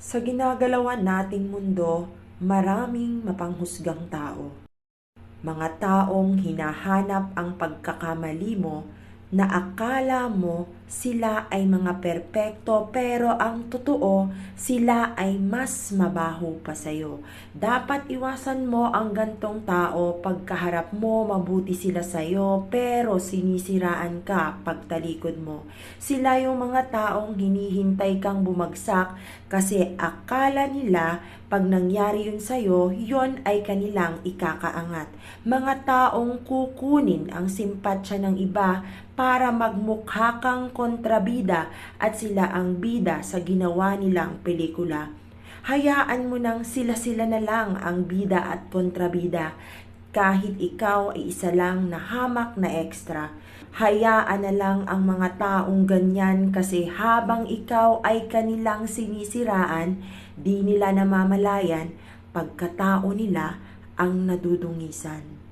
Sa ginagalawan nating mundo, maraming mapanghusgang tao. Mga taong hinahanap ang pagkakamali mo na akala mo sila ay mga perpekto pero ang totoo sila ay mas mabaho pa sa'yo. Dapat iwasan mo ang gantong tao pagkaharap mo mabuti sila sa'yo pero sinisiraan ka pagtalikod mo. Sila yung mga taong hinihintay kang bumagsak kasi akala nila pag nangyari yun sa'yo, yun ay kanilang ikakaangat. Mga taong kukunin ang simpatsya ng iba para magmukha kang kontrabida at sila ang bida sa ginawa nilang pelikula. Hayaan mo nang sila-sila na lang ang bida at kontrabida kahit ikaw ay isa lang na hamak na extra. Hayaan na lang ang mga taong ganyan kasi habang ikaw ay kanilang sinisiraan, di nila namamalayan pagkatao nila ang nadudungisan.